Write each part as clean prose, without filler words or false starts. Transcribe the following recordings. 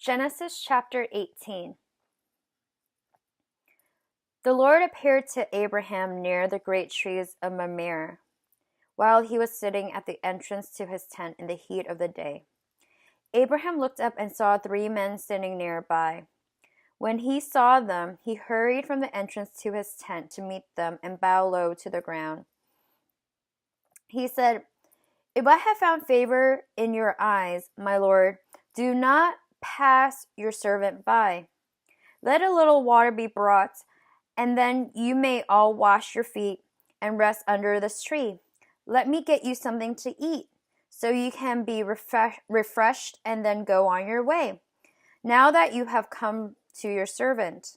Genesis chapter 18. The Lord appeared to Abraham near the great trees of Mamre, while he was sitting at the entrance to his tent in the heat of the day. Abraham looked up and saw 3 men standing nearby. When he saw them, he hurried from the entrance to his tent to meet them and bow low to the ground. He said, "If I have found favor in your eyes, my Lord, do not pass your servant by. Let a little water be brought, and then you may all wash your feet and rest under this tree. Let me get you something to eat, so you can be refreshed and then go on your way, now that you have come to your servant."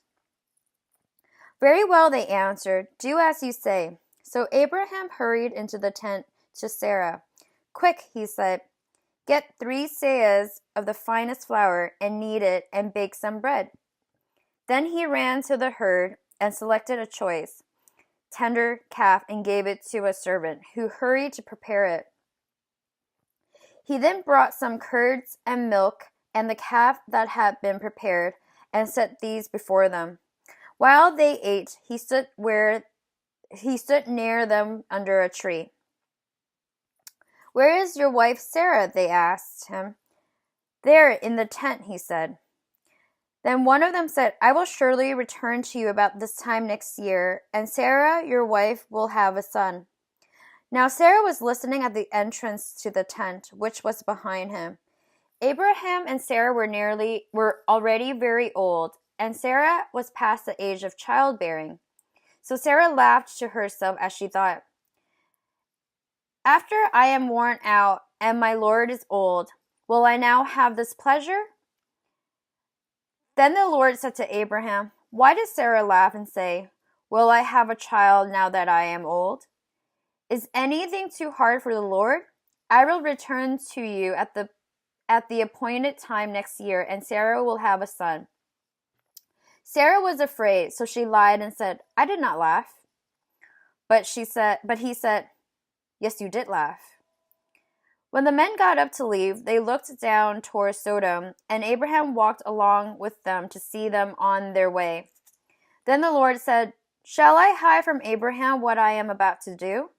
"Very well," they answered. "Do as you say." So Abraham hurried into the tent to Sarah. "Quick," he said, "get 3 seahs of the finest flour and knead it and bake some bread." Then he ran to the herd and selected a choice, tender calf and gave it to a servant, who hurried to prepare it. He then brought some curds and milk and the calf that had been prepared and set these before them. While they ate, he stood near them under a tree. "Where is your wife Sarah?" they asked him. "There, in the tent," he said. Then one of them said, "I will surely return to you about this time next year, and Sarah, your wife, will have a son." Now Sarah was listening at the entrance to the tent, which was behind him. Abraham and Sarah were already very old, and Sarah was past the age of childbearing. So Sarah laughed to herself as she thought, "After I am worn out and my Lord is old, will I now have this pleasure?" Then the Lord said to Abraham, "Why does Sarah laugh and say, 'Will I have a child now that I am old?' Is anything too hard for the Lord? I will return to you at the appointed time next year, and Sarah will have a son." Sarah was afraid, so she lied and said, "I did not laugh." But he said, "Yes, you did laugh." When the men got up to leave, they looked down toward Sodom, and Abraham walked along with them to see them on their way. Then the Lord said, "Shall I hide from Abraham what I am about to do?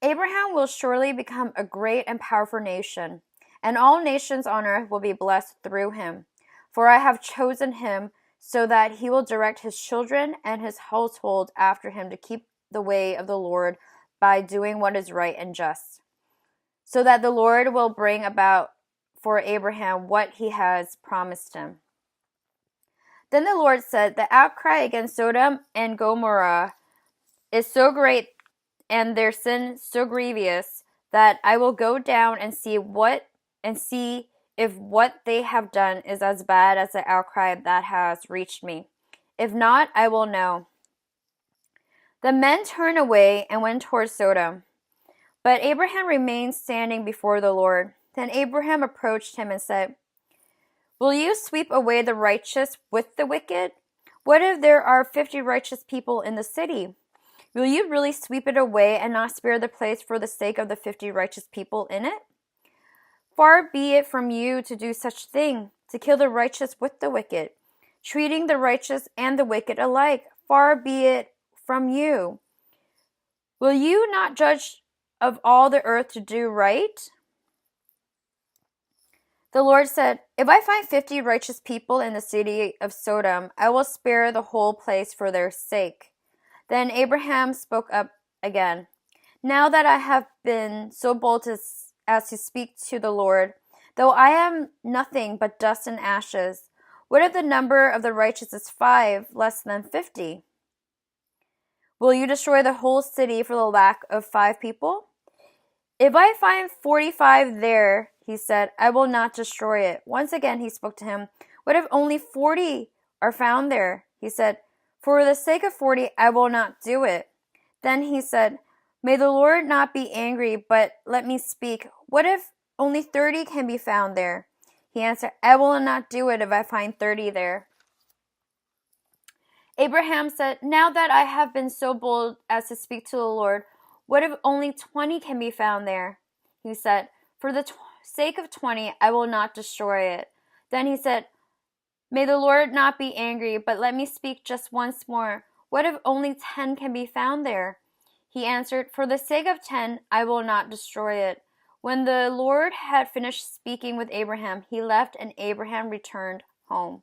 Abraham will surely become a great and powerful nation, and all nations on earth will be blessed through him. For I have chosen him so that he will direct his children and his household after him to keep the way of the Lord by doing what is right and just, so that the Lord will bring about for Abraham what he has promised him." Then the Lord said, "The outcry against Sodom and Gomorrah is so great and their sin so grievous that I will go down and see if what they have done is as bad as the outcry that has reached me. If not, I will know." The men turned away and went toward Sodom. But Abraham remained standing before the Lord. Then Abraham approached him and said, "Will you sweep away the righteous with the wicked? What if there are 50 righteous people in the city? Will you really sweep it away and not spare the place for the sake of the 50 righteous people in it? Far be it from you to do such thing, to kill the righteous with the wicked, treating the righteous and the wicked alike. Far be it from you. Will you not judge of all the earth to do right?" The Lord said, "If I find 50 righteous people in the city of Sodom, I will spare the whole place for their sake." Then Abraham spoke up again. "Now that I have been so bold as to speak to the Lord, though I am nothing but dust and ashes, what if the number of the righteous is 5 less than 50? Will you destroy the whole city for the lack of 5 people? If I find 45 there," he said, "I will not destroy it." Once again he spoke to him. "What if only 40 are found there?" He said, "For the sake of 40, I will not do it." Then he said, "May the Lord not be angry, but let me speak. What if only 30 can be found there?" He answered, "I will not do it if I find 30 there." Abraham said, "Now that I have been so bold as to speak to the Lord, what if only 20 can be found there?" He said, "For the sake of 20, I will not destroy it." Then he said, May the Lord not be angry, but let me speak just once more. What if only 10 can be found there?" He answered, "For the sake of 10, I will not destroy it." When the Lord had finished speaking with Abraham, he left and Abraham returned home.